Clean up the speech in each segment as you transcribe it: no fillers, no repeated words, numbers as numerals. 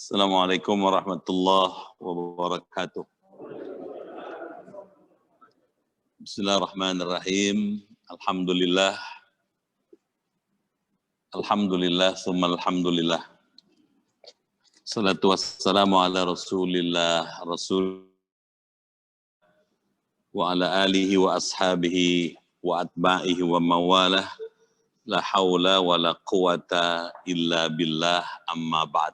Assalamualaikum warahmatullahi wabarakatuh. Bismillahirrahmanirrahim. Alhamdulillah. Alhamdulillah, summa alhamdulillah. Salatu wassalamu ala rasulillah, rasul wa ala alihi wa ashabihi wa atba'ihi wa mawalah. La hawla wa la quwata illa billah, amma ba'd.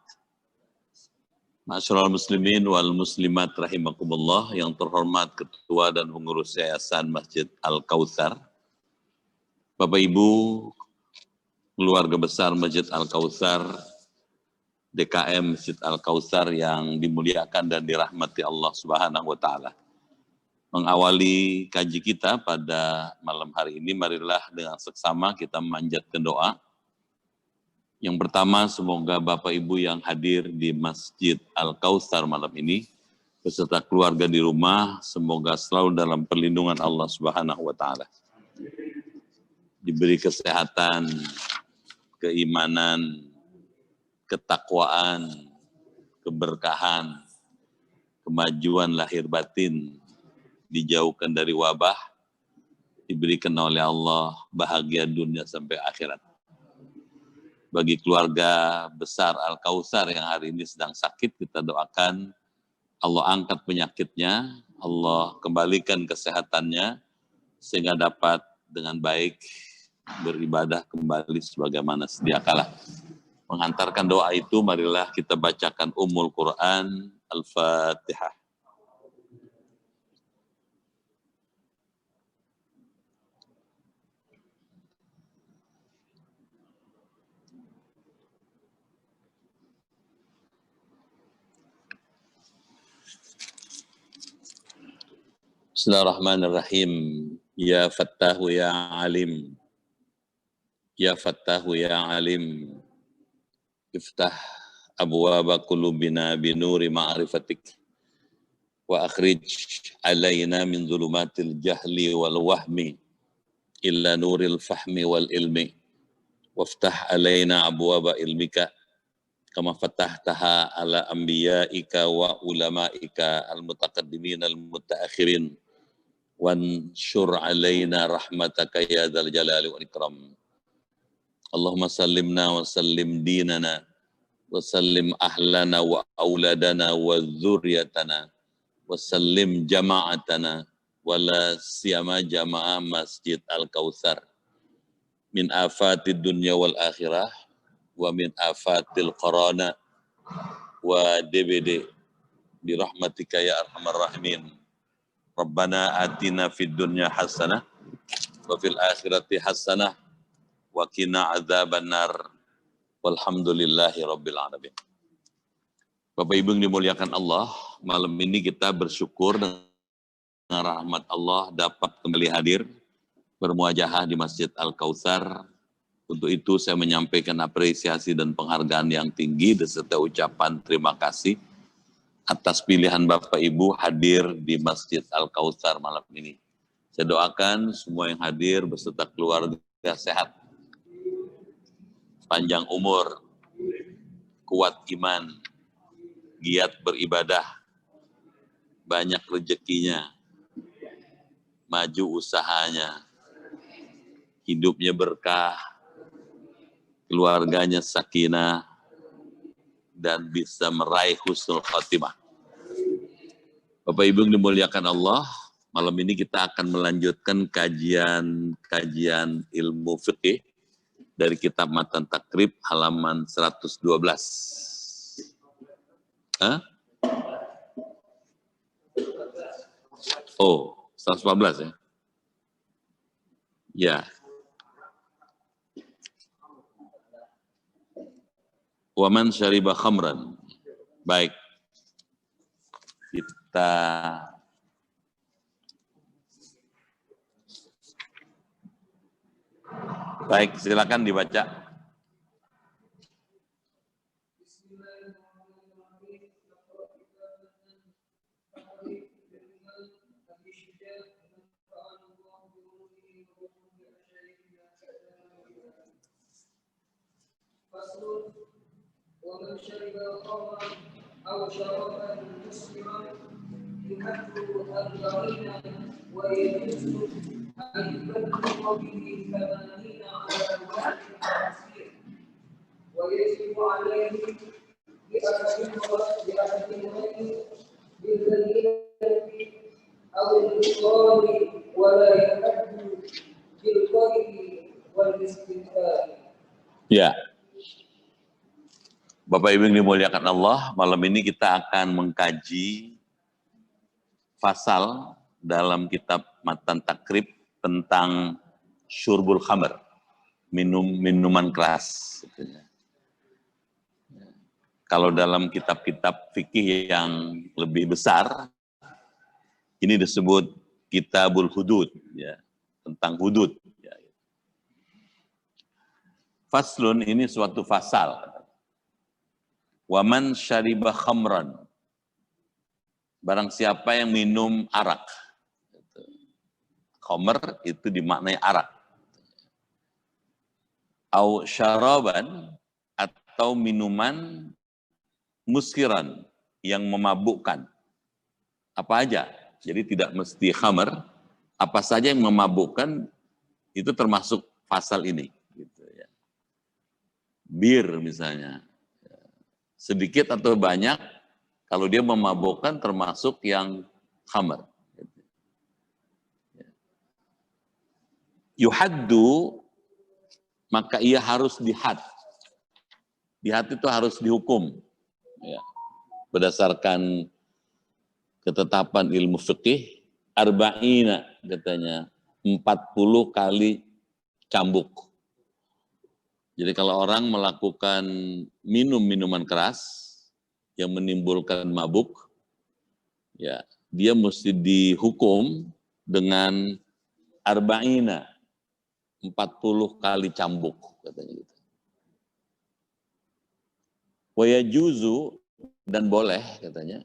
Masyarul muslimin wal muslimat rahimakumullah, yang terhormat Ketua dan Pengurus Yayasan Masjid Al-Kautsar, Bapak Ibu, keluarga besar Masjid Al-Kautsar, DKM Masjid Al-Kautsar yang dimuliakan dan dirahmati Allah Subhanahu wa Ta'ala. Mengawali kaji kita pada malam hari ini, marilah dengan seksama kita memanjatkan doa. Yang pertama, semoga Bapak Ibu yang hadir di Masjid Al-Kautsar malam ini, beserta keluarga di rumah, semoga selalu dalam perlindungan Allah Subhanahu wa Ta'ala. Diberi kesehatan, keimanan, ketakwaan, keberkahan, kemajuan lahir batin, dijauhkan dari wabah, diberikan oleh Allah bahagia dunia sampai akhirat. Bagi keluarga besar Al-Kautsar yang hari ini sedang sakit, kita doakan Allah angkat penyakitnya, Allah kembalikan kesehatannya, sehingga dapat dengan baik beribadah kembali sebagaimana sedia kala. Mengantarkan doa itu, marilah kita bacakan Ummul Quran, Al-Fatihah. Bismillahirrahmanirrahim. Ya Fattahu ya Alim. Ya Fattahu ya Alim. Iftah abwaba qulubina binuri ma'rifatik. Wa akhrij alayna min zulumatil jahli wal wahmi illa nuril fahmi wal ilmi. Waftah alayna abwaba ilmika kama fatahtaha ala anbiya'ika wa ulama'ika al-mutaqaddimin al-mutaakhirin. Wansyur alaina rahmataka ya dzal jalali wal ikram. Allahumma sallimna wa sallim dinana wa sallim ahlana wa auladana wa dzurriyyatana wa sallim jama'atana wa la siyama jama'a Masjid Al-Kautsar min afatid dunya wal akhirah wa min afatil qarana wa DBD bi rahmatika ya arhamar rahimin. Rabbana atina fid dunya hasanah wa fil akhirati hasanah wa qina adzabannar walhamdulillahi rabbil alamin. Bapak Ibu yang dimuliakan Allah, malam ini kita bersyukur dengan rahmat Allah dapat kembali hadir bermuajahah di Masjid Al-Kautsar. Untuk itu saya menyampaikan apresiasi dan penghargaan yang tinggi beserta ucapan terima kasih atas pilihan Bapak Ibu hadir di Masjid Al-Kautsar malam ini. Saya doakan semua yang hadir beserta keluarga sehat, panjang umur, kuat iman, giat beribadah, banyak rezekinya, maju usahanya, hidupnya berkah, keluarganya sakinah, dan bisa meraih husnul khatimah. Bapak Ibu yang dimuliakan Allah, malam ini kita akan melanjutkan kajian ilmu fikih dari kitab Matan Takrib halaman 112. Hah? Oh, 114 ya? Ya. Waman syariba khamran. Baik. Kita baik, silakan dibaca. ومن شرب خمرا أو شرابا مسكرا يحد 40 ويجوز أن يبلغ به 80 على واحد عصير ويجب عليه بأحدهما بالبينة أو الإقرار ولا يحد بالقيد والاستنكار. Ya. Bapak Ibu yang dimuliakan Allah, malam ini kita akan mengkaji pasal dalam kitab Matan Takrib tentang syurbul khamr, minuman keras. Kalau dalam kitab-kitab fikih yang lebih besar, ini disebut Kitabul Hudud, ya, tentang hudud. Ya. Faslun ini suatu fasal. Waman syariba khamran. Barang siapa yang minum arak. Khamr itu dimaknai arak. Au syaraban atau minuman muskiran yang memabukkan. Apa aja? Jadi tidak mesti khamr, apa saja yang memabukkan itu termasuk pasal ini. Gitu ya. Bir misalnya. Sedikit atau banyak, kalau dia memabukkan termasuk yang khamr. Yuhaddu, maka ia harus dihad. Dihad itu harus dihukum. Ya. Berdasarkan ketetapan ilmu fikih, arba'ina katanya, 40 kali cambuk. Jadi kalau orang melakukan minum minuman keras yang menimbulkan mabuk, ya dia mesti dihukum dengan arba'ina, 40 kali cambuk katanya gitu. Wa yajuzu, dan boleh katanya,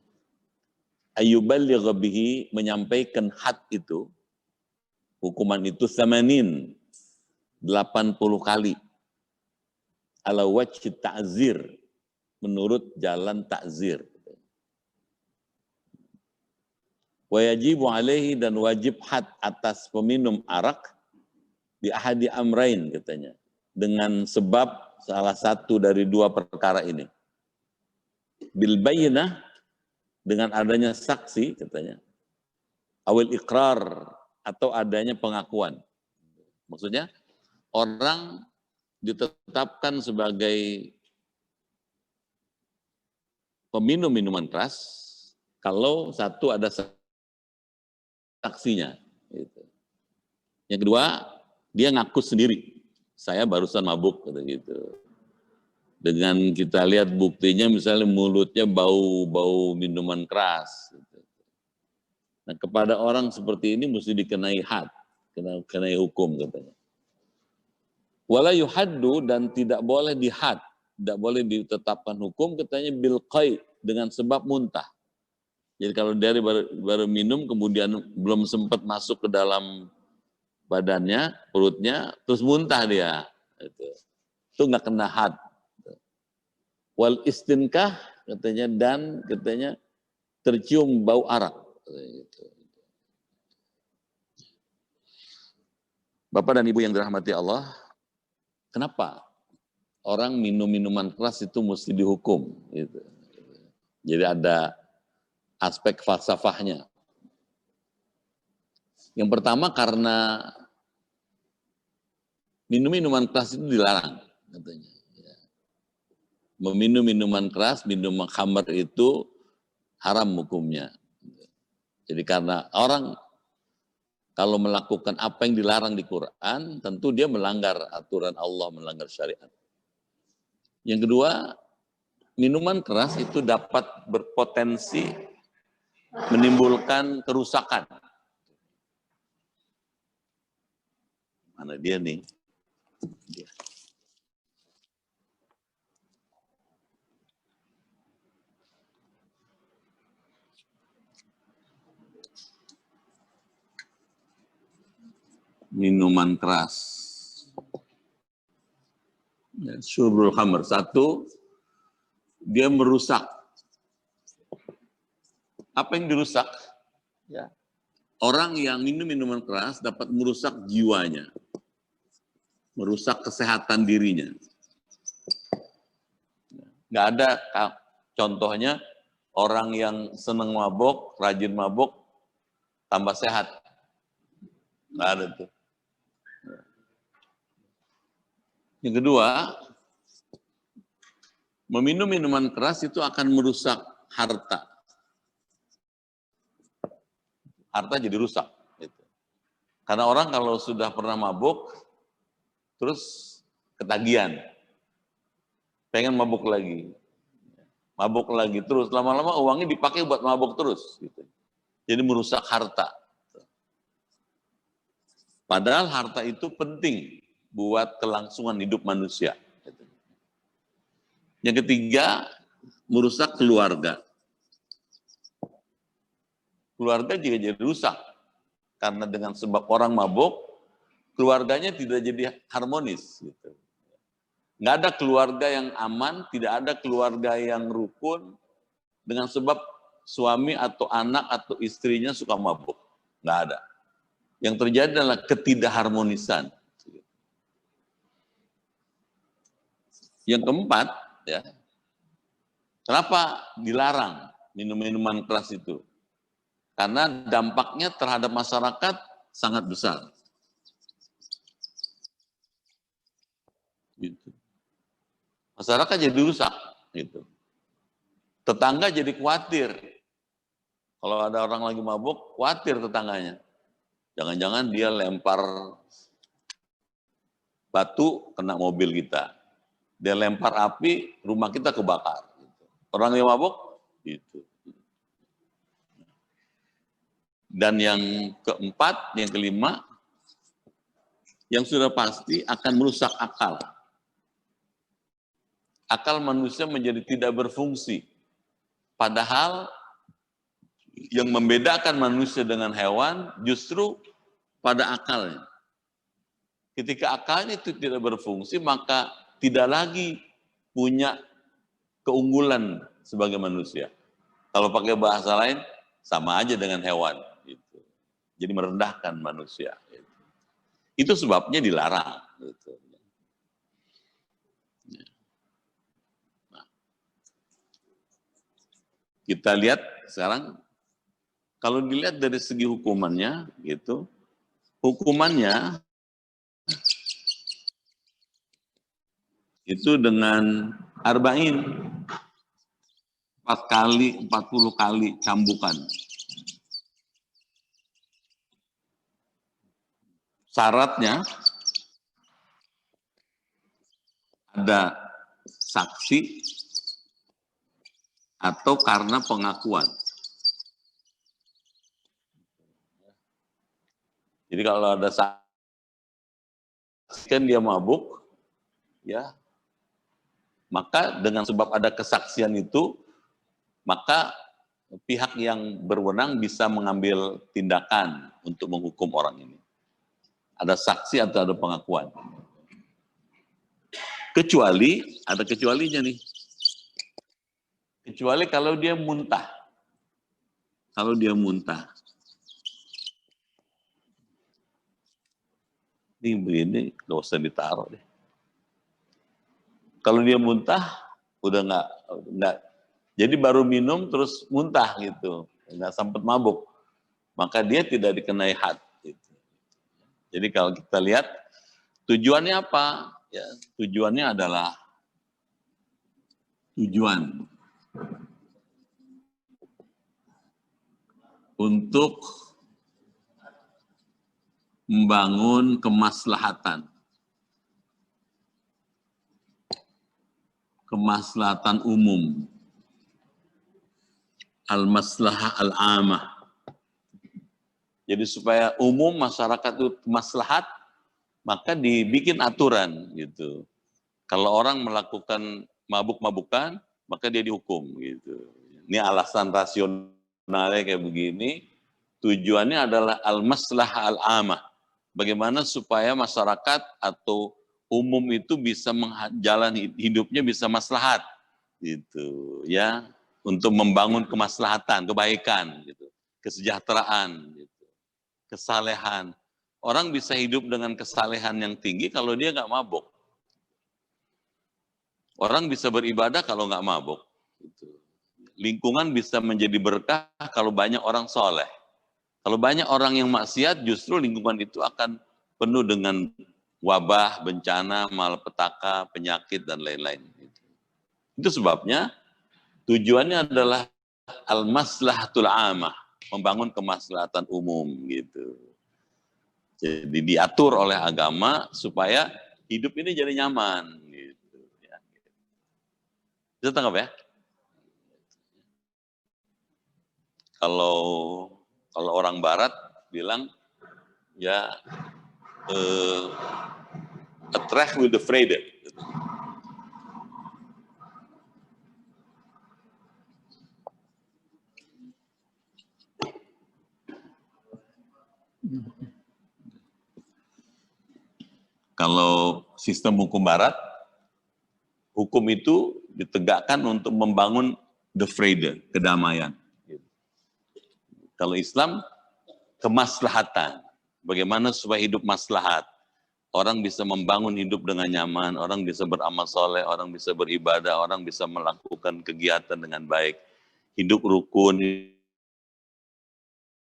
ayyuballigha bihi, menyampaikan had itu, hukuman itu 80 kali. Ala wajhi ta'zir, menurut jalan ta'zir. Wa yajibu alaihi, dan wajib had atas peminum arak bi ahadi amrain katanya, dengan sebab salah satu dari dua perkara ini. Bil bayyinah, dengan adanya saksi katanya. Awil iqrar, atau adanya pengakuan. Maksudnya orang ditetapkan sebagai peminum minuman keras kalau satu ada saksinya. Gitu. Yang kedua, dia ngaku sendiri, saya barusan mabuk gitu. Dengan kita lihat buktinya, misalnya mulutnya bau minuman keras. Gitu. Nah, kepada orang seperti ini mesti dikenai had, kenai hukum katanya. Wala yuhaddu, dan tidak boleh dihad, tidak boleh ditetapkan hukum katanya bil qai, dengan sebab muntah. Jadi kalau dari baru minum kemudian belum sempat masuk ke dalam badannya, perutnya, terus muntah dia. Itu nggak kena had. Wal istinkah katanya, dan katanya tercium bau arak. Bapak dan Ibu yang dirahmati Allah, kenapa orang minum minuman keras itu mesti dihukum? Gitu. Jadi ada aspek falsafahnya. Yang pertama karena minum minuman keras itu dilarang katanya. Ya. Meminum minuman keras, minuman khamr itu haram hukumnya. Jadi karena orang kalau melakukan apa yang dilarang di Quran, tentu dia melanggar aturan Allah, melanggar syariat. Yang kedua, minuman keras itu dapat berpotensi menimbulkan kerusakan. Mana dia nih? Minuman keras. Syurbul khamr. Satu, dia merusak. Apa yang dirusak? Ya. Orang yang minum minuman keras dapat merusak jiwanya. Merusak kesehatan dirinya. Nggak ada contohnya orang yang senang mabok, rajin mabok, tambah sehat. Nggak ada tuh. Yang kedua, meminum minuman keras itu akan merusak harta. Harta jadi rusak. Gitu. Karena orang kalau sudah pernah mabuk, terus ketagihan. Pengen mabuk lagi. Mabuk lagi terus. Lama-lama uangnya dipakai buat mabuk terus. Gitu. Jadi merusak harta. Padahal harta itu penting buat kelangsungan hidup manusia. Yang ketiga, merusak keluarga. Keluarga juga jadi rusak. Karena dengan sebab orang mabuk, keluarganya tidak jadi harmonis. Gitu. Nggak ada keluarga yang aman, tidak ada keluarga yang rukun, dengan sebab suami atau anak atau istrinya suka mabuk. Nggak ada. Yang terjadi adalah ketidakharmonisan. Yang keempat, ya, kenapa dilarang minum minuman keras itu? Karena dampaknya terhadap masyarakat sangat besar. Gitu. Masyarakat jadi rusak. Gitu. Tetangga jadi khawatir. Kalau ada orang lagi mabuk, khawatir tetangganya. Jangan-jangan dia lempar batu kena mobil kita. Dia lempar api, rumah kita kebakar. Orang yang mabuk, gitu. Dan yang keempat, yang kelima, yang sudah pasti akan merusak akal. Akal manusia menjadi tidak berfungsi. Padahal yang membedakan manusia dengan hewan justru pada akalnya. Ketika akalnya itu tidak berfungsi, maka tidak lagi punya keunggulan sebagai manusia. Kalau pakai bahasa lain, sama aja dengan hewan. Gitu. Jadi merendahkan manusia. Gitu. Itu sebabnya dilarang. Gitu. Nah, kita lihat sekarang, kalau dilihat dari segi hukumannya, gitu, hukumannya itu dengan arba'in, 4 kali, 40 kali cambukan. Syaratnya ada saksi atau karena pengakuan. Jadi kalau ada saksi kan dia mabuk, ya, maka dengan sebab ada kesaksian itu, maka pihak yang berwenang bisa mengambil tindakan untuk menghukum orang ini. Ada saksi atau ada pengakuan. Kecuali, ada kecualinya nih. Kecuali kalau dia muntah. Kalau dia muntah. Ini begini, nggak usah ditaruh deh. Kalau dia muntah, udah nggak, jadi baru minum terus muntah gitu, nggak sempat mabuk, maka dia tidak dikenai had. Gitu. Jadi kalau kita lihat Tujuannya apa? Ya, tujuannya adalah tujuan untuk membangun kemaslahatan umum, al-maslahah al-amah. Jadi supaya umum masyarakat itu maslahat, maka dibikin aturan gitu. Kalau orang melakukan mabuk-mabukan, maka dia dihukum gitu. Ini alasan rasionalnya kayak begini. Tujuannya adalah al-maslahah al-amah. Bagaimana supaya masyarakat atau umum itu bisa menjalani hidupnya bisa maslahat gitu ya, untuk membangun kemaslahatan, kebaikan gitu, kesejahteraan gitu, kesalehan. Orang bisa hidup dengan kesalehan yang tinggi kalau dia nggak mabuk. Orang bisa beribadah kalau nggak mabuk. Gitu. Lingkungan bisa menjadi berkah kalau banyak orang soleh. Kalau banyak orang yang maksiat, justru lingkungan itu akan penuh dengan wabah, bencana, malapetaka, penyakit, dan lain-lain. Itu sebabnya tujuannya adalah al-maslahatul amah, membangun kemaslahatan umum gitu. Jadi diatur oleh agama supaya hidup ini jadi nyaman. Gitu. Ya. Bisa tanggap ya? Kalau orang Barat bilang ya attract with the freedom. Kalau sistem hukum Barat, hukum itu ditegakkan untuk membangun the freedom, kedamaian. Kalau Islam, kemaslahatan. Bagaimana supaya hidup maslahat. Orang bisa membangun hidup dengan nyaman, orang bisa beramal soleh, orang bisa beribadah, orang bisa melakukan kegiatan dengan baik. Hidup rukun,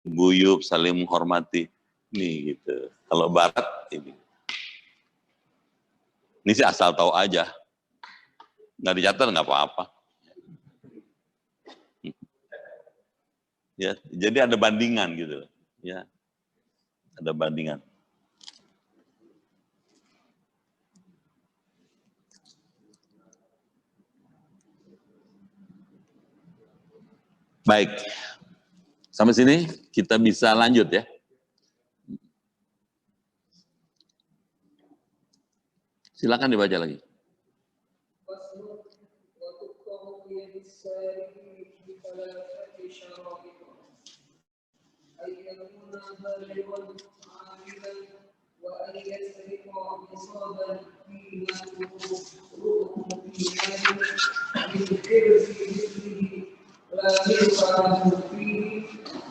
guyub, saling menghormati. Nih gitu. Kalau Barat, ini sih asal tahu aja. Nggak dicatat nggak apa-apa. Ya, jadi ada bandingan gitu. Ya, ada bandingan. Baik, sampai sini kita bisa lanjut ya. Silakan dibaca lagi.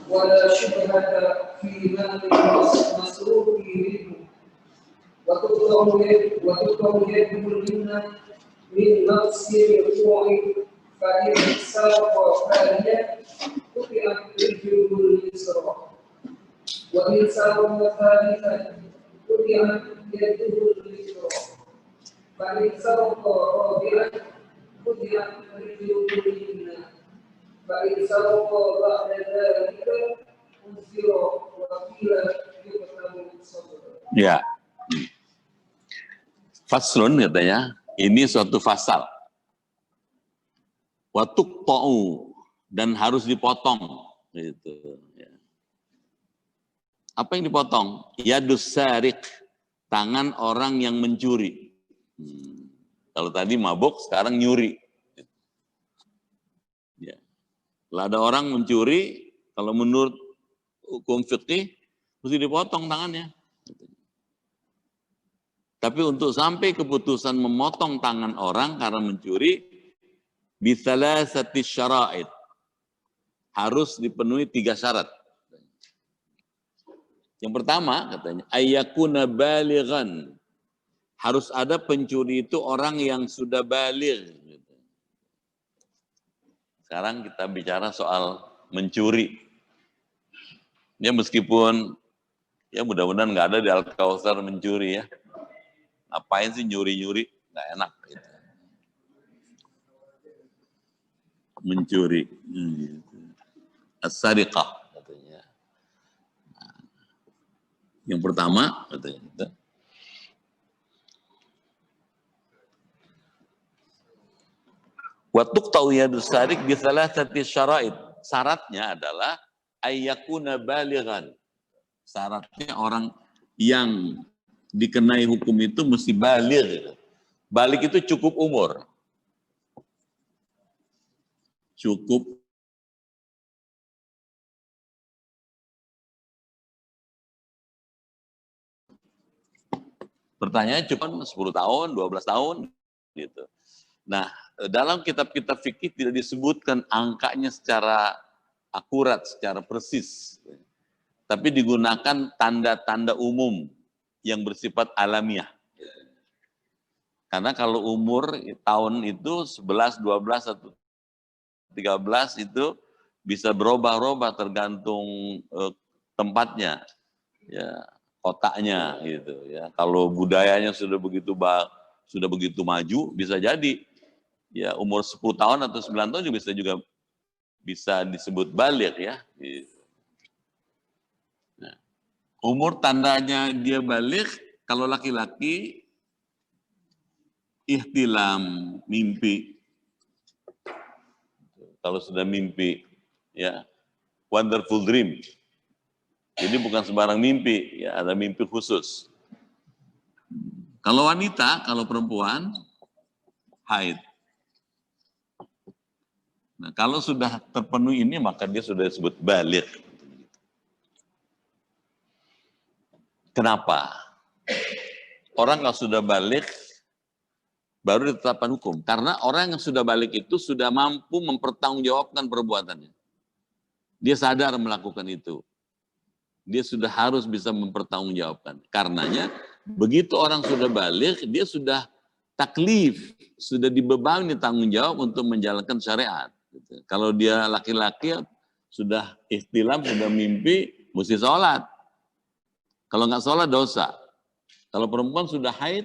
ولا شبهة في مال المسروق منه وتطلب يده منا من نقص الوقوع فإن سرق ثانيا قطعت رجله اليسرى وإن سرق ثالثا قطعت يده اليسرى فإن سرق رابعا قطعت رجله اليمنى فإن سرق بعد ذلك أنزل وقيل يقتل صدره. Ya. Faslun katanya, ini suatu fasal. Watuk ta'u, dan harus dipotong. Gitu. Ya. Apa yang dipotong? Yadus sarik, tangan orang yang mencuri. Kalau tadi mabuk, sekarang nyuri. Ya. Kalau ada orang mencuri, kalau menurut hukum fikih, mesti dipotong tangannya. Tapi untuk sampai keputusan memotong tangan orang karena mencuri, bisalasati syara'id. Harus dipenuhi 3 syarat. Yang pertama, katanya, ayyakuna balighan. Harus ada pencuri itu orang yang sudah baligh. Sekarang kita bicara soal mencuri. Ya meskipun, ya mudah-mudahan nggak ada di Al-Kautsar mencuri ya. ngapain sih nyuri-nyuri, nggak enak. Gitu. Mencuri. Gitu. As-sariqah katanya. Nah, yang pertama katanya. Gitu. Wa tuqta'u yadus sariq bi thalathati syara'id. Syaratnya adalah ayyakuna balighan. Syaratnya orang yang dikenai hukum itu mesti baligh. Baligh itu cukup umur. Cukup pertanyaannya cuma 10 tahun, 12 tahun gitu. Nah, dalam kitab-kitab fikih tidak disebutkan angkanya secara akurat, secara persis. Tapi digunakan tanda-tanda umum yang bersifat alamiah. Karena kalau umur tahun itu 11, 12, atau 13 itu bisa berubah-ubah tergantung tempatnya, ya, kotaknya gitu ya. Kalau budayanya sudah begitu maju, bisa jadi ya umur 10 tahun atau 9 tahun juga bisa disebut baligh ya. Gitu. Nah, umur tandanya dia baligh kalau laki-laki ihtilam, mimpi. Kalau sudah mimpi, ya, wonderful dream. Jadi bukan sembarang mimpi, ya, ada mimpi khusus. Kalau wanita, kalau perempuan, haid. Nah, kalau sudah terpenuhi ini, maka dia sudah disebut baligh. Kenapa? Orang kalau sudah baligh, baru ditetapkan hukum. Karena orang yang sudah baligh itu sudah mampu mempertanggungjawabkan perbuatannya. Dia sadar melakukan itu. Dia sudah harus bisa mempertanggungjawabkan. Karenanya, begitu orang sudah baligh, dia sudah taklif, sudah dibebani tanggung jawab untuk menjalankan syariat. Kalau dia laki-laki, sudah ihtilam, sudah mimpi, mesti sholat. Kalau nggak sholat, dosa. Kalau perempuan sudah haid,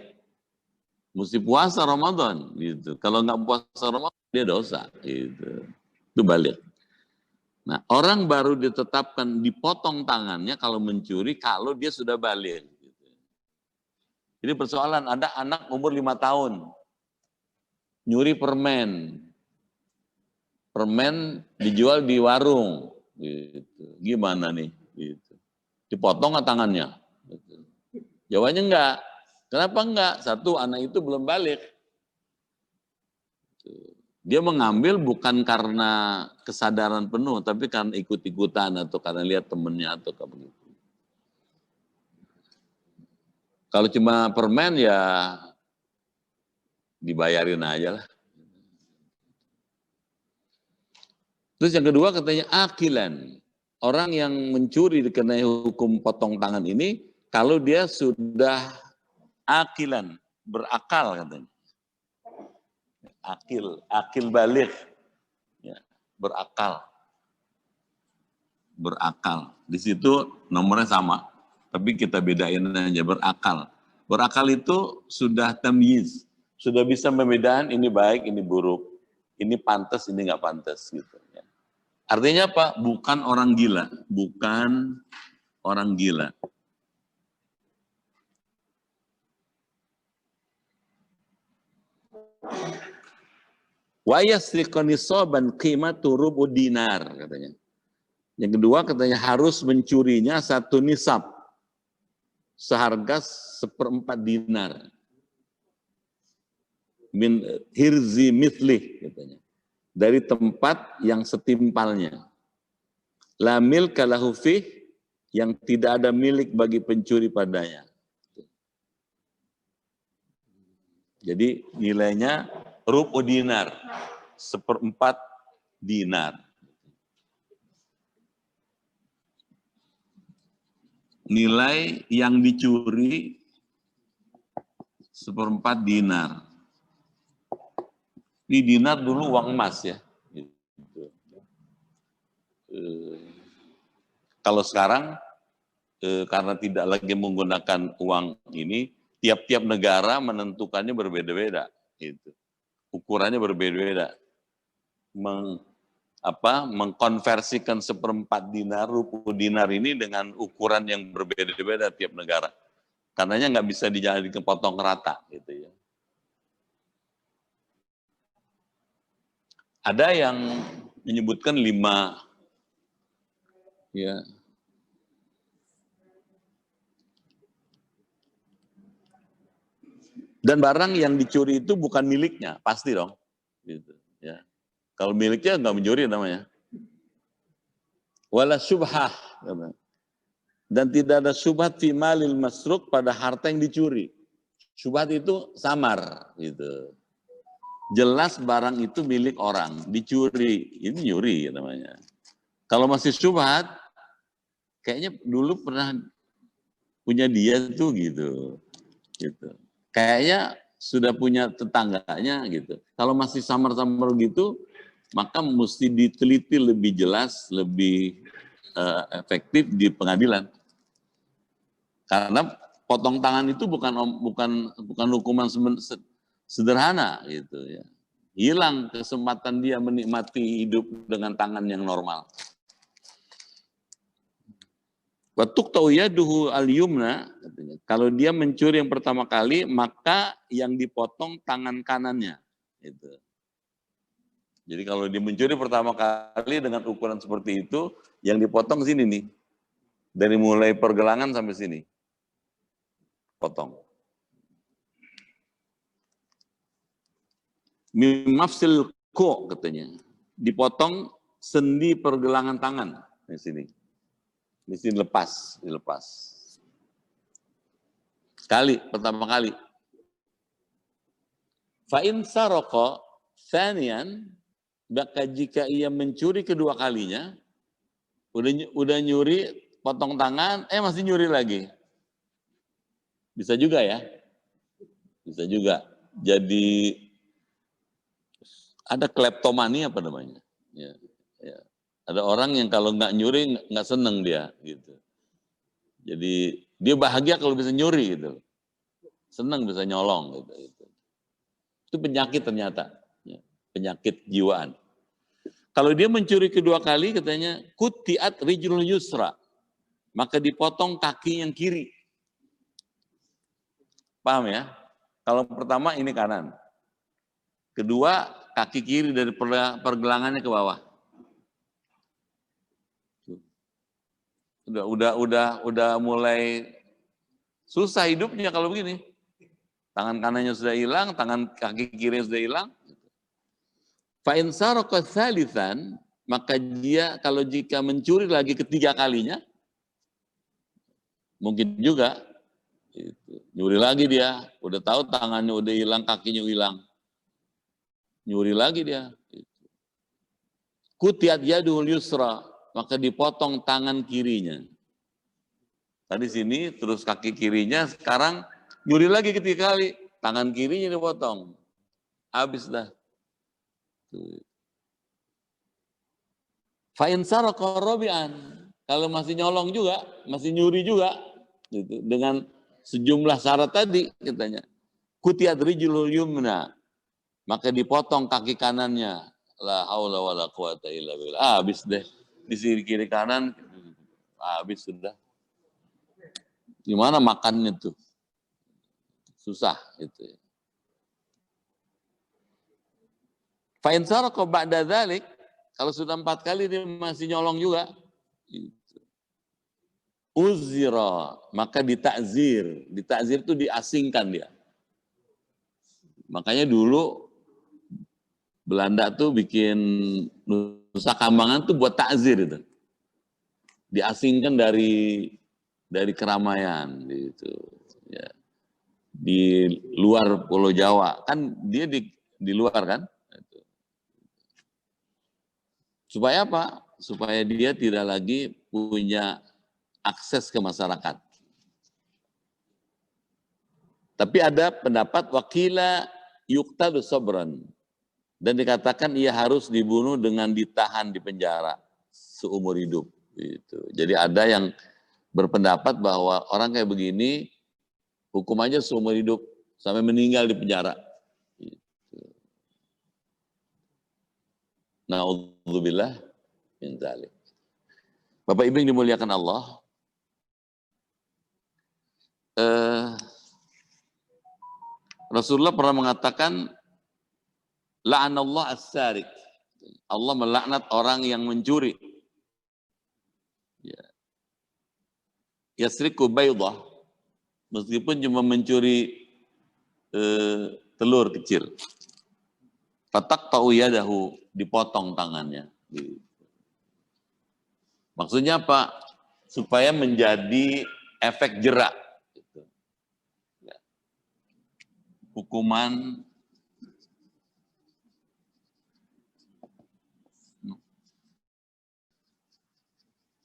mesti puasa Ramadan. Gitu. Kalau nggak puasa Ramadan, dia dosa. Gitu. Itu baligh. Nah, orang baru ditetapkan dipotong tangannya kalau mencuri kalau dia sudah baligh. Jadi persoalan ada anak umur 5 tahun nyuri permen. Permen dijual di warung. Gitu. Gimana nih? Gitu. Dipotong nggak tangannya? Gitu. Jawabannya enggak. Kenapa enggak? Satu, anak itu belum baligh. Dia mengambil bukan karena kesadaran penuh, tapi karena ikut-ikutan atau karena lihat temennya atau kayak begitu. Kalau cuma permen ya dibayarin aja lah. Terus yang kedua katanya akilan. Orang yang mencuri dikenai hukum potong tangan ini, kalau dia sudah akilan, berakal katanya. Akil baligh. Ya, berakal. Berakal. Di situ nomornya sama, tapi kita bedain aja berakal. Berakal itu sudah tamyiz, sudah bisa membedakan ini baik, ini buruk, ini pantas, ini nggak pantas gitu. Ya. Artinya apa? Bukan orang gila, bukan orang gila. Wa yasriqu nisaban qimatu rubu dinar katanya. Yang kedua katanya harus mencurinya 1 nisab seharga 1/4 dinar. Min hirzi mithlih katanya. Dari tempat yang setimpalnya. La milka lahu fih, yang tidak ada milik bagi pencuri padanya. Jadi nilainya rubu dinar, 1/4 dinar. Nilai yang dicuri 1/4 dinar. Di dinar dulu uang emas ya. Kalau sekarang karena tidak lagi menggunakan uang ini, tiap-tiap negara menentukannya berbeda-beda, gitu. Ukurannya berbeda-beda. Mengkonversikan 1/4 dinar, rupiah dinar ini dengan ukuran yang berbeda-beda tiap negara. Karenanya nggak bisa dijadikan potong rata, gitu ya. Ada yang menyebutkan 5, ya. Dan barang yang dicuri itu bukan miliknya, pasti dong. Gitu, ya. Kalau miliknya nggak mencuri namanya. Wala syubhah. Dan tidak ada syubhat fi malil masruk pada harta yang dicuri. Syubhat itu samar, gitu. Jelas barang itu milik orang, dicuri, ini nyuri namanya. Kalau masih syubhat, kayaknya dulu pernah punya dia tuh gitu. Kayaknya sudah punya tetangganya gitu. Kalau masih samar-samar gitu, maka mesti diteliti lebih jelas, lebih efektif di pengadilan. Karena potong tangan itu bukan hukuman sederhana gitu ya. Hilang kesempatan dia menikmati hidup dengan tangan yang normal. Watuk tauyaduhu al-yumna, kalau dia mencuri yang pertama kali, maka yang dipotong tangan kanannya. Gitu. Jadi kalau dia mencuri pertama kali dengan ukuran seperti itu, yang dipotong sini nih. Dari mulai pergelangan sampai sini. Potong. Mimafsil ko katanya. Dipotong sendi pergelangan tangan. Di sini. Di sini dilepas. Sekali, pertama kali. Fa'in saroko thanian, maka jika ia mencuri kedua kalinya, udah nyuri, potong tangan, masih nyuri lagi. Bisa juga ya. Bisa juga. Jadi ada kleptomani apa namanya? Ya. Ada orang yang kalau nggak nyuri nggak seneng dia gitu. Jadi dia bahagia kalau bisa nyuri gitu. Seneng bisa nyolong gitu. Itu penyakit ternyata. Ya. Penyakit jiwaan. Kalau dia mencuri kedua kali katanya kutiat rijlul yusra. Maka dipotong kaki yang kiri. Paham ya? Kalau pertama ini kanan. Kedua kaki kiri dari pergelangannya ke bawah. Udah mulai susah hidupnya kalau begini. Tangan kanannya sudah hilang, tangan kaki kirinya sudah hilang. Fa in saraka tsalitsan, maka dia kalau jika mencuri lagi ketiga kalinya, mungkin juga nyuri lagi dia, udah tahu tangannya udah hilang, kakinya hilang. Nyuri lagi dia. Kutiat yadul yusra, maka dipotong tangan kirinya. Tadi sini, terus kaki kirinya, sekarang nyuri lagi ketiga kali, tangan kirinya dipotong. Habis dah. Fa'in saraka rabi'an, kalau masih nyolong juga, masih nyuri juga, gitu, dengan sejumlah syarat tadi katanya. Kutiat rijlul yumna, maka dipotong kaki kanannya. La haula wala quwata illa billah. Habis deh. Di sisi kiri kanan, habis sudah. Gimana makannya tuh? Susah itu. Fa'in saraka ba'da dzalik, kalau sudah 4 kali dia masih nyolong juga. Uzira, maka ditakzir. Ditakzir itu diasingkan dia. Makanya dulu Belanda tuh bikin Nusa Kambangan tuh buat takzir itu. Diasingkan dari keramaian gitu. Ya. Di luar Pulau Jawa. Kan dia di luar kan. Supaya apa? Supaya dia tidak lagi punya akses ke masyarakat. Tapi ada pendapat wakila yuqtalu sabran. Dan dikatakan ia harus dibunuh dengan ditahan di penjara seumur hidup. Gitu. Jadi ada yang berpendapat bahwa orang kayak begini Hukum aja seumur hidup sampai meninggal di penjara. Na'udzubillah min dzalik. Bapak Ibu yang dimuliakan Allah, Rasulullah pernah mengatakan, la'anallah as-sarik. Allah melaknat orang yang mencuri. Ya. Yasriku baydah, meskipun cuma mencuri telur kecil. Fataqta'u yadahu, dipotong tangannya. Maksudnya apa? Supaya menjadi efek jerak. Hukuman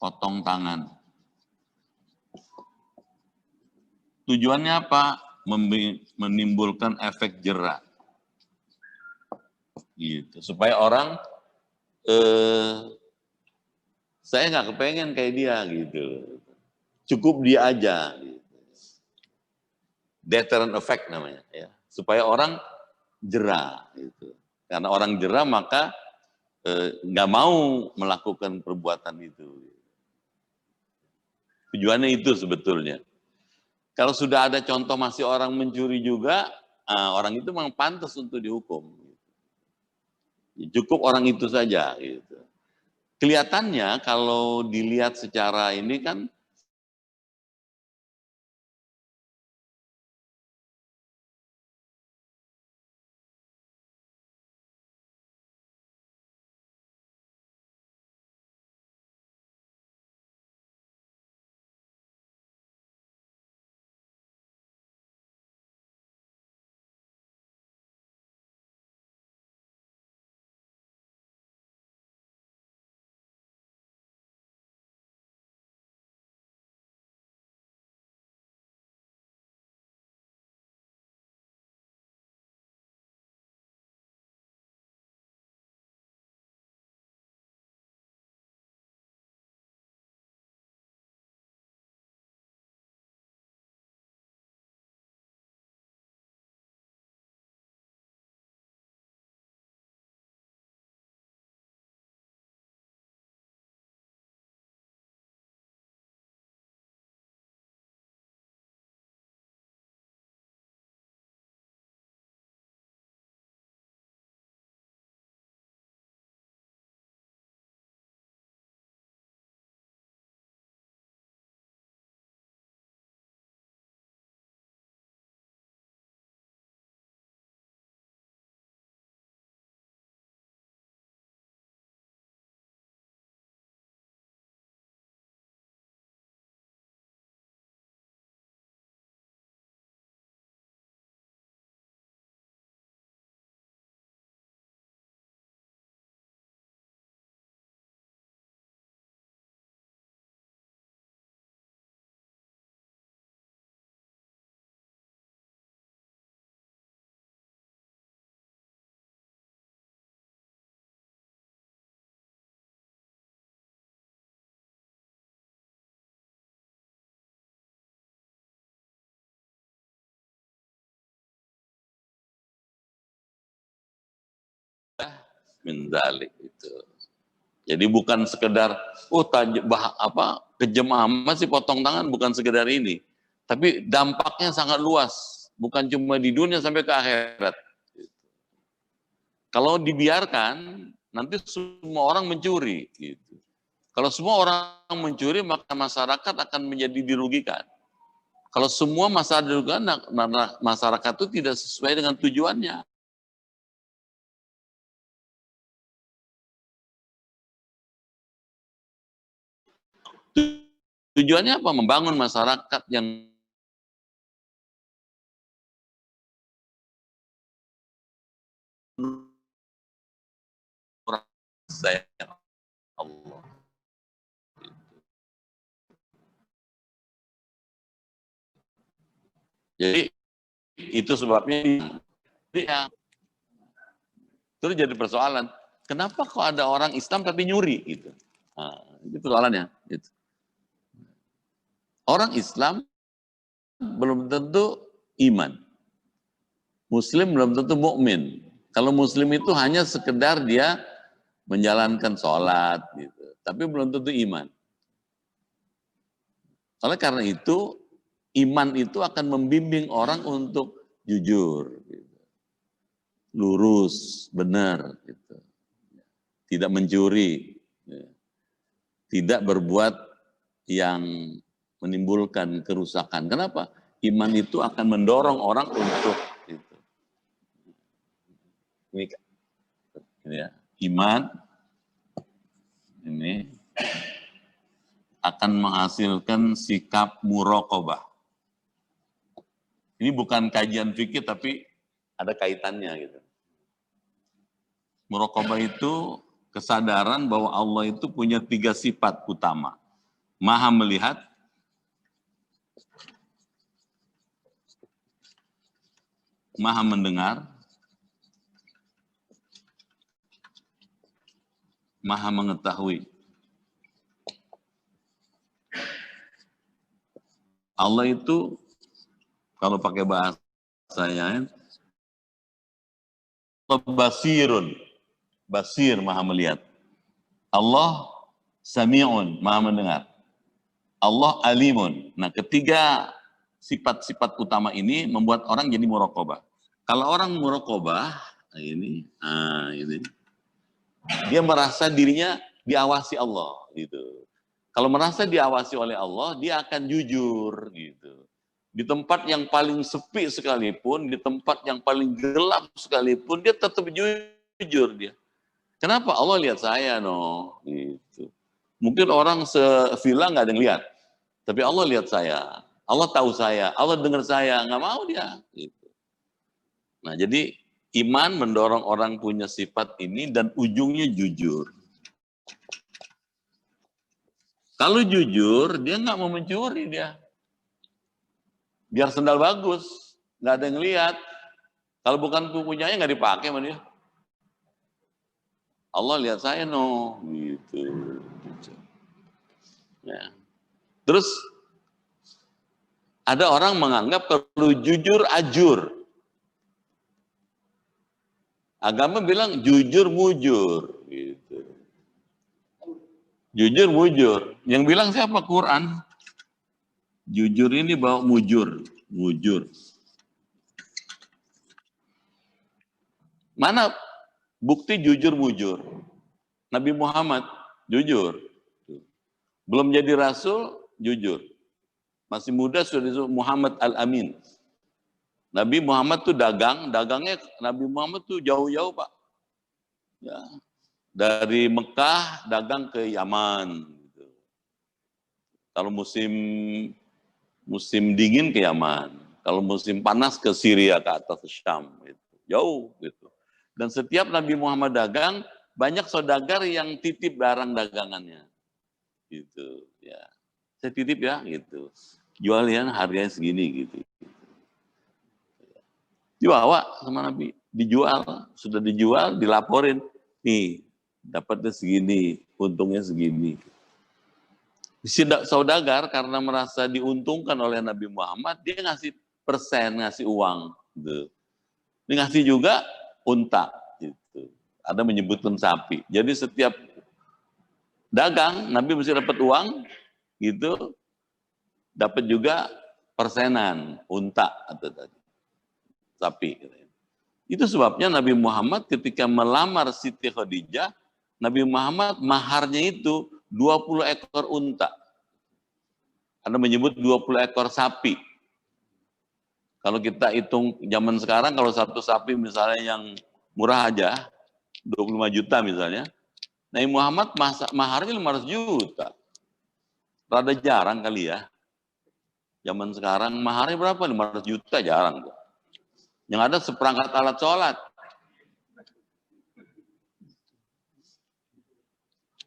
potong tangan. Tujuannya apa? Menimbulkan efek jerak. Gitu. Supaya orang saya nggak kepengen kayak dia gitu. Cukup dia aja. Gitu. Deterrent effect namanya, ya. Supaya orang jera. Gitu. Karena orang jera maka nggak mau melakukan perbuatan itu. Tujuannya itu sebetulnya. Kalau sudah ada contoh masih orang mencuri juga, orang itu memang pantas untuk dihukum. Cukup orang itu saja. Gitu. Kelihatannya kalau dilihat secara ini kan min dzalik itu. Jadi bukan sekedar kejam amat sih potong tangan, bukan sekedar ini. Tapi dampaknya sangat luas, bukan cuma di dunia sampai ke akhirat. Kalau dibiarkan, nanti semua orang mencuri. Gitu. Kalau semua orang mencuri, maka masyarakat akan menjadi dirugikan. Kalau semua masyarakat itu tidak sesuai dengan tujuannya. Tujuannya apa? Membangun masyarakat yang sayang Allah. Jadi itu sebabnya terus jadi persoalan. Kenapa kok ada orang Islam tapi nyuri gitu? Nah, itu persoalannya. Gitu. Orang Islam belum tentu iman. Muslim belum tentu mukmin. Kalau muslim itu hanya sekedar dia menjalankan sholat, gitu. Tapi belum tentu iman. Oleh karena itu, iman itu akan membimbing orang untuk jujur, gitu. Lurus, benar, gitu. Tidak mencuri, tidak berbuat yang menimbulkan kerusakan. Kenapa? Iman itu akan mendorong orang untuk itu. Ini ya, iman ini akan menghasilkan sikap muraqabah. Ini bukan kajian fikih tapi ada kaitannya gitu. Muraqabah itu kesadaran bahwa Allah itu punya 3 sifat utama. Maha melihat, maha mendengar, maha mengetahui. Allah itu kalau pakai bahasanya basirun, basir maha melihat. Allah sami'un, maha mendengar. Allah alimun. Nah, ketiga sifat-sifat utama ini membuat orang jadi muraqabah. Kalau orang muraqabah, ini, dia merasa dirinya diawasi Allah, gitu. Kalau merasa diawasi oleh Allah, dia akan jujur, gitu. Di tempat yang paling sepi sekalipun, di tempat yang paling gelap sekalipun, dia tetap jujur dia. Kenapa? Allah lihat saya, no, gitu. Mungkin orang sevilla nggak ada yang lihat, tapi Allah lihat saya, Allah tahu saya, Allah dengar saya, nggak mau dia. Gitu. Nah, jadi iman mendorong orang punya sifat ini dan ujungnya jujur. Kalau jujur, dia nggak mau mencuri dia. Biar sendal bagus, nggak ada yang lihat. Kalau bukan punyanya nggak dipakai sama dia. Allah lihat saya, no, gitu. Ya. Terus ada orang menganggap kalau jujur ajur. Agama bilang jujur mujur, gitu. Jujur mujur. Yang bilang siapa? Quran. Jujur ini bawa mujur, mujur. Mana bukti jujur mujur? Nabi Muhammad jujur. Belum jadi rasul, jujur. Masih muda sudah disebut Muhammad Al-Amin. Nabi Muhammad tuh dagangnya Nabi Muhammad tuh jauh-jauh, Pak. Ya. Dari Mekah dagang ke Yaman. Gitu. Kalau musim dingin ke Yaman. Kalau musim panas ke Syria, ke atas ke Syam. Gitu. Jauh gitu. Dan setiap Nabi Muhammad dagang, banyak saudagar yang titip barang dagangannya. Gitu. Ya. Saya titip ya, gitu. Jualnya harganya segini, gitu. Dibawa sama Nabi, dijual, sudah dijual, dilaporin, nih dapatnya segini, untungnya segini. Saudagar karena merasa diuntungkan oleh Nabi Muhammad, dia ngasih persen, ngasih uang. Gitu. Dia ngasih juga unta. Gitu. Ada menyebutkan sapi. Jadi setiap dagang, Nabi mesti dapat uang, gitu, dapat juga persenan, unta atau tadi. Sapi. Itu sebabnya Nabi Muhammad ketika melamar Siti Khadijah, Nabi Muhammad maharnya itu 20 ekor unta. Ada menyebut 20 ekor sapi. Kalau kita hitung zaman sekarang, kalau satu sapi misalnya yang murah aja, 25 juta misalnya, Nabi Muhammad maharnya 500 juta. Rada jarang kali ya. Zaman sekarang maharnya berapa? 500 juta jarang. Yang ada seperangkat alat sholat.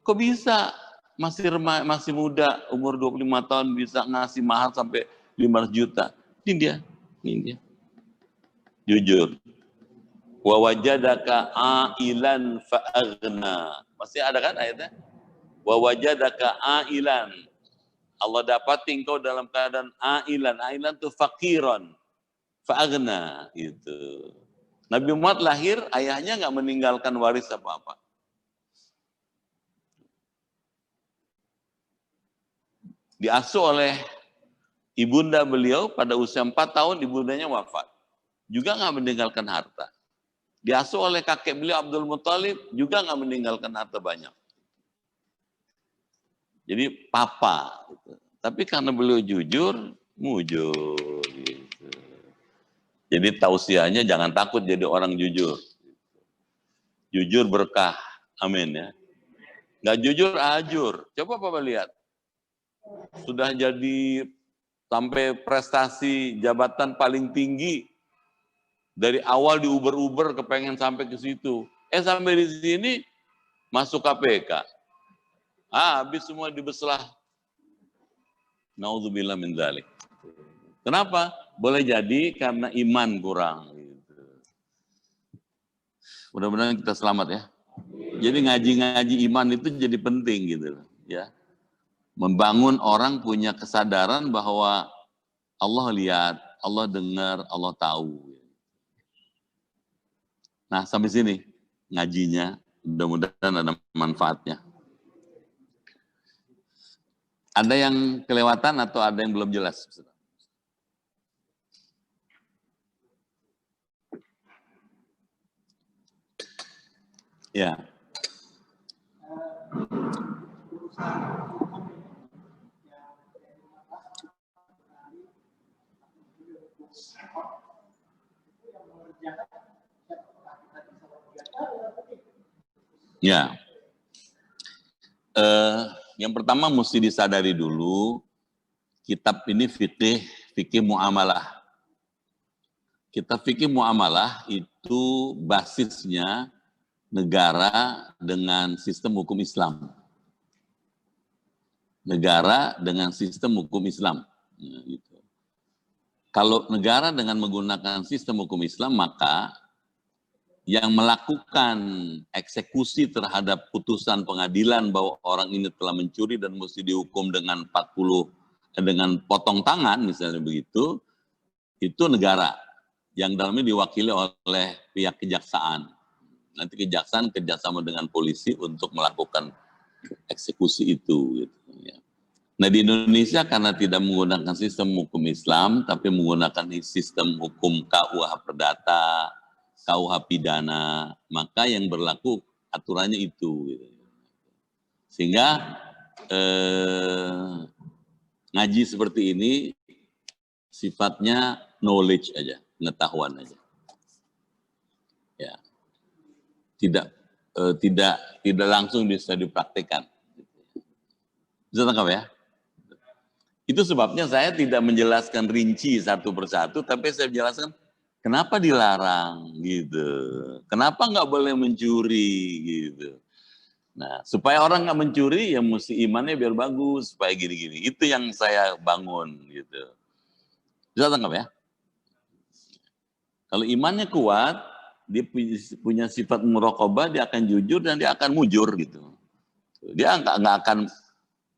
Kok bisa masih muda, umur 25 tahun bisa ngasih mahar sampai 500 juta? Ini dia. Jujur. Wa wajadaka ailan fa'aghna. Masih ada kan ayatnya? Wa wajadaka ailan. Allah dapati engkau dalam keadaan ailan. Ailan itu fakiron. Fa'agna. Gitu. Nabi Muhammad lahir, ayahnya nggak meninggalkan waris apa-apa. Diasuh oleh ibunda beliau pada usia 4 tahun, ibundanya wafat. Juga nggak meninggalkan harta. Diasuh oleh kakek beliau Abdul Muthalib, juga nggak meninggalkan harta banyak. Jadi papa. Gitu. Tapi karena beliau jujur, mujur. Gitu. Jadi tausiahnya jangan takut jadi orang jujur. Jujur berkah. Amin ya. Nggak jujur, ajur. Coba Papa lihat. Sudah jadi sampai prestasi jabatan paling tinggi. Dari awal di Uber kepengen sampai ke situ. Sampai di sini masuk KPK. Habis semua dibeslah. Naudzubillah min dzalik. Kenapa? Boleh jadi karena iman kurang. Gitu. Mudah-mudahan kita selamat ya. Jadi ngaji-ngaji iman itu jadi penting gitu. Ya. Membangun orang punya kesadaran bahwa Allah lihat, Allah dengar, Allah tahu. Nah sampai sini ngajinya. Mudah-mudahan ada manfaatnya. Ada yang kelewatan atau ada yang belum jelas? Ya. Ya. Yang pertama mesti disadari dulu, kitab ini fikih muamalah. Kitab fikih muamalah itu basisnya negara dengan sistem hukum Islam. Negara dengan sistem hukum Islam. Ya, gitu. Kalau negara dengan menggunakan sistem hukum Islam, maka yang melakukan eksekusi terhadap putusan pengadilan bahwa orang ini telah mencuri dan mesti dihukum dengan dengan potong tangan, misalnya begitu, itu negara yang dalamnya diwakili oleh pihak kejaksaan. Nanti kejaksaan kerjasama dengan polisi untuk melakukan eksekusi itu. Gitu, ya. Nah di Indonesia karena tidak menggunakan sistem hukum Islam, tapi menggunakan sistem hukum KUH Perdata, KUH Pidana, maka yang berlaku aturannya itu. Gitu. Sehingga ngaji seperti ini sifatnya knowledge aja, pengetahuan aja. Ya. Tidak langsung bisa dipraktikkan. Bisa tangkap ya? Itu sebabnya saya tidak menjelaskan rinci satu persatu, tapi saya jelaskan kenapa dilarang gitu. Kenapa nggak boleh mencuri gitu. Nah, supaya orang nggak mencuri ya mesti imannya biar bagus, supaya gini-gini. Itu yang saya bangun gitu. Bisa tangkap ya? Kalau imannya kuat, dia punya sifat muraqabah, dia akan jujur dan dia akan mujur gitu. Dia nggak akan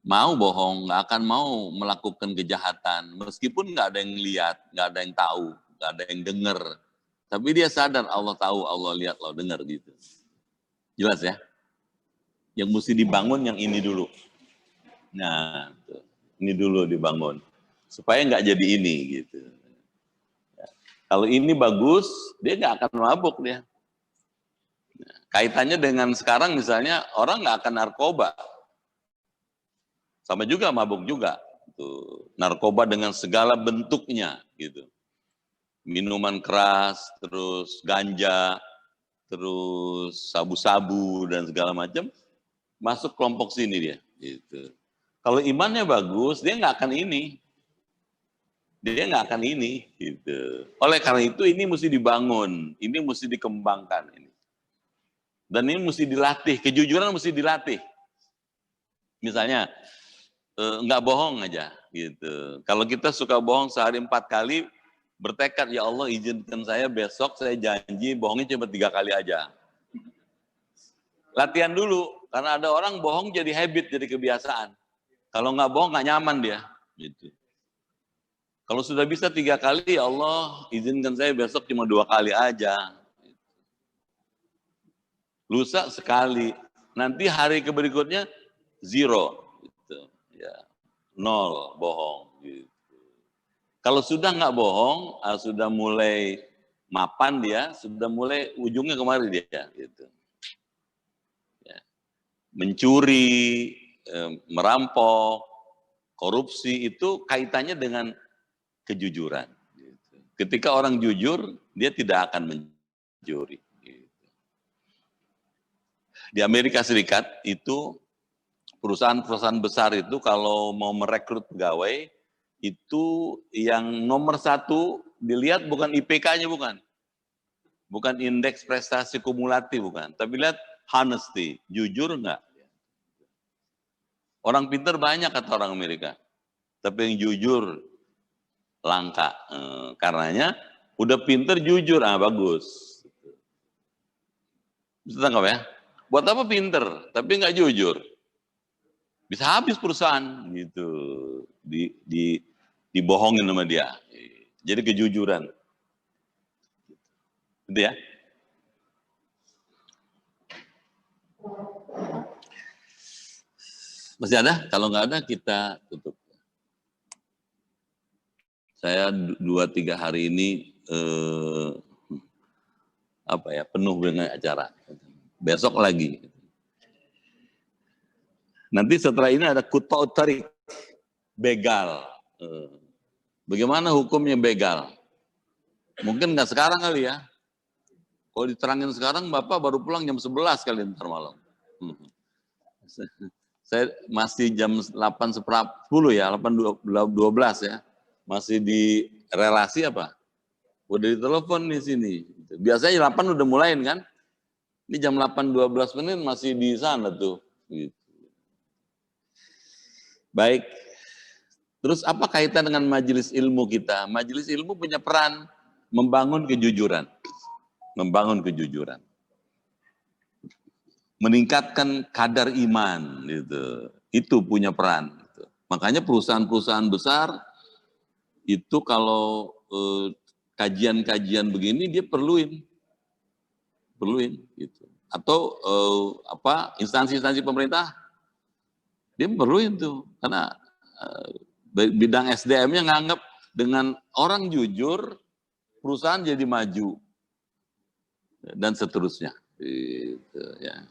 mau bohong, nggak akan mau melakukan kejahatan, meskipun nggak ada yang lihat, nggak ada yang tahu, nggak ada yang dengar. Tapi dia sadar Allah tahu, Allah lihat, Allah dengar gitu. Jelas ya? Yang mesti dibangun yang ini dulu. Nah, ini dulu dibangun. Supaya nggak jadi ini gitu. Kalau ini bagus, dia nggak akan mabuk dia. Nah, kaitannya dengan sekarang misalnya orang nggak akan narkoba. Sama juga mabuk juga. Tuh, narkoba dengan segala bentuknya gitu. Minuman keras, terus ganja, terus sabu-sabu dan segala macam masuk kelompok sini dia. Gitu. Kalau imannya bagus, dia nggak akan ini. Dia nggak akan ini. Gitu. Oleh karena itu ini mesti dibangun, ini mesti dikembangkan. Ini. Dan ini mesti dilatih, kejujuran mesti dilatih. Misalnya, nggak bohong aja gitu. Kalau kita suka bohong sehari 4 kali, bertekad ya Allah izinkan saya besok saya janji bohongnya cuma 3 kali aja. Latihan dulu, karena ada orang bohong jadi habit, jadi kebiasaan. Kalau nggak bohong nggak nyaman dia. Gitu. Kalau sudah bisa 3 kali, ya Allah izinkan saya besok cuma 2 kali aja. Lusa sekali, nanti hari berikutnya 0. Gitu. Ya, 0 bohong. Gitu. Kalau sudah nggak bohong, sudah mulai mapan dia, sudah mulai ujungnya kemari dia. Gitu. Ya. Mencuri, merampok, korupsi itu kaitannya dengan kejujuran. Gitu. Ketika orang jujur, dia tidak akan mencuri. Gitu. Di Amerika Serikat itu perusahaan-perusahaan besar itu kalau mau merekrut pegawai, itu yang nomor 1 dilihat bukan IPK-nya, bukan indeks prestasi kumulatif, bukan, tapi lihat honesty, jujur enggak. Orang pintar banyak kata orang Amerika, tapi yang jujur langka. Karenanya udah pintar jujur, bagus. Bisa tangkap ya? Buat apa pintar tapi nggak jujur? Bisa habis perusahaan gitu. Dibohongin sama dia. Jadi kejujuran. Gitu ya. Masih ada? Kalau nggak ada kita tutup. Saya 2-3 hari ini penuh dengan acara. Besok lagi. Nanti setelah ini ada Qut'u Thariq, begal. Bagaimana hukumnya begal? Mungkin nggak sekarang kali ya. Kalau diterangin sekarang, Bapak baru pulang jam 11 kali ntar malam. Saya masih jam 8:10 ya, 8:12 ya. Masih di relasi apa? Udah ditelepon di sini. Biasanya 8 udah mulain kan? Ini jam 8:12 masih di sana tuh. Gitu. Baik. Terus apa kaitan dengan majelis ilmu kita? Majelis ilmu punya peran membangun kejujuran. Membangun kejujuran. Meningkatkan kadar iman gitu. Itu punya peran gitu. Makanya perusahaan-perusahaan besar itu kalau kajian-kajian begini dia perluin gitu. Atau instansi-instansi pemerintah dia perluin tuh karena bidang SDM-nya nganggap dengan orang jujur perusahaan jadi maju dan seterusnya gitu ya.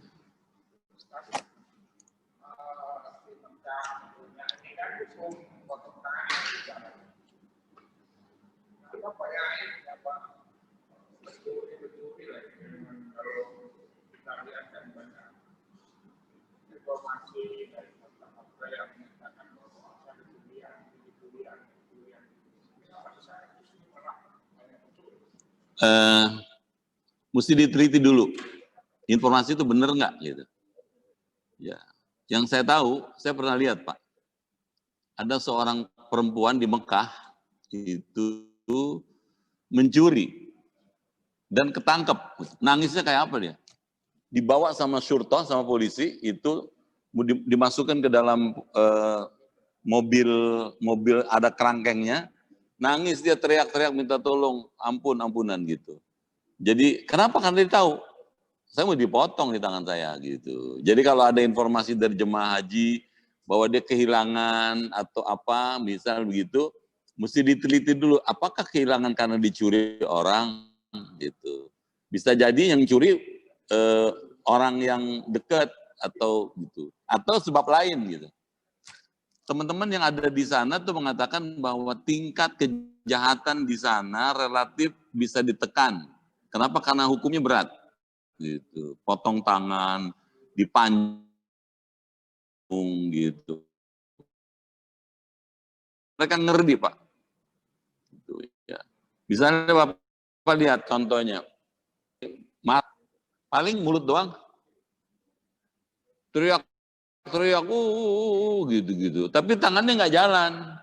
Mesti diteliti dulu informasi itu benar nggak gitu ya. Yang saya tahu, saya pernah lihat Pak, ada seorang perempuan di Mekah itu mencuri dan ketangkep. Nangisnya kayak apa dia? Dibawa sama syurtoh, sama polisi, itu dimasukkan ke dalam mobil ada kerangkengnya, nangis dia, teriak-teriak minta tolong, ampunan gitu. Jadi kenapa? Karena dia tahu saya mau dipotong di tangan saya gitu. Jadi kalau ada informasi dari jemaah haji bahwa dia kehilangan atau apa, misal begitu, mesti diteliti dulu apakah kehilangan karena dicuri orang gitu. Bisa jadi yang curi orang yang dekat atau gitu, atau sebab lain gitu. Teman-teman yang ada di sana tuh mengatakan bahwa tingkat kejahatan di sana relatif bisa ditekan. Kenapa? Karena hukumnya berat. Gitu. Potong tangan, dipanjung gitu. Mereka ngerti Pak. Gitu, ya. Misalnya Bapak lihat contohnya, paling mulut doang, teriak gitu. Tapi tangannya nggak jalan.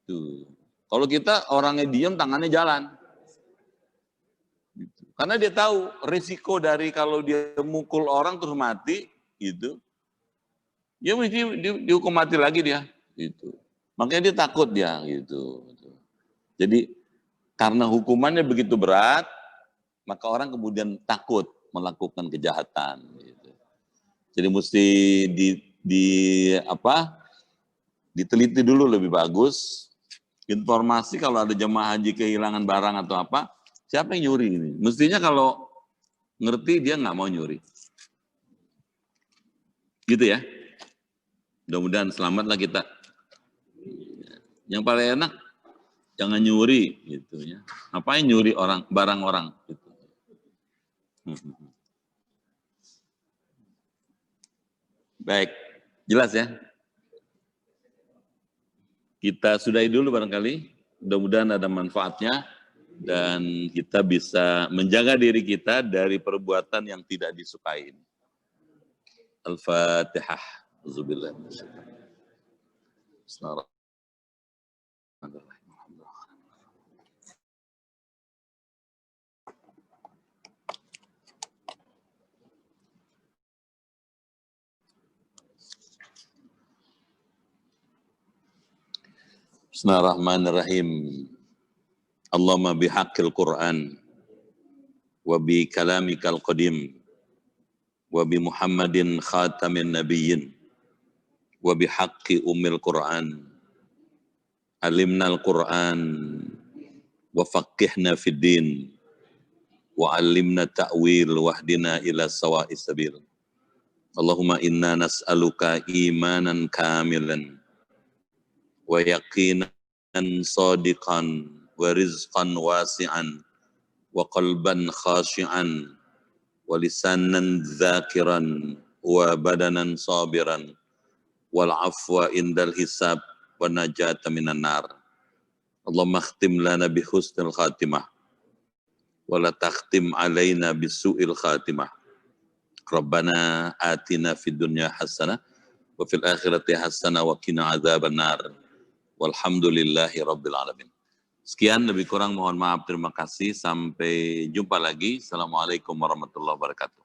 Tuh. Kalau kita orangnya diem, tangannya jalan. Gitu. Karena dia tahu risiko dari kalau dia mukul orang terus mati, gitu. Ya mesti dihukum mati lagi dia, gitu. Makanya dia takut dia, gitu. Jadi karena hukumannya begitu berat, maka orang kemudian takut melakukan kejahatan. Gitu. Jadi mesti diteliti dulu lebih bagus. Informasi kalau ada jemaah haji kehilangan barang atau apa, siapa yang nyuri ini? Mestinya kalau ngerti dia nggak mau nyuri. Gitu ya. Mudah-mudahan selamatlah kita. Yang paling enak jangan nyuri gitu ya. Ngapain nyuri barang orang gitu. Baik, jelas ya. Kita sudahi dulu barangkali. Mudah-mudahan ada manfaatnya dan kita bisa menjaga diri kita dari perbuatan yang tidak disukai. Al-Fatihah. Bismillahirrahmanirrahim. Bismillahirrahmanirrahim. Allahumma bihaqqil Qur'an wa bi kalamikal qadim wa bi Muhammadin khatamin nabiyyin wa bi haqqi ummil Qur'an alimnal Qur'an wa faqihna fid din wa alimna ta'wil wahdina ila sawa'is sabil. Allahumma inna nas'aluka imanan kamilan wa yaqinan sadiqan wa rizqan wasi'an wa qalban khashi'an wa lisanan dzakiran wa badanan sabiran wal afwa indal hisab wa najata minan nar. Allahumma khtim lana bi husnil khatimah wa la takhtim alaina bisu'il khatimah. Rabbana atina fid dunya hasanah wa fil akhirati hasanah wa qina adzaban nar. Walhamdulillahi rabbil alamin. Sekian, lebih kurang mohon maaf, terima kasih. Sampai jumpa lagi. Assalamualaikum warahmatullahi wabarakatuh.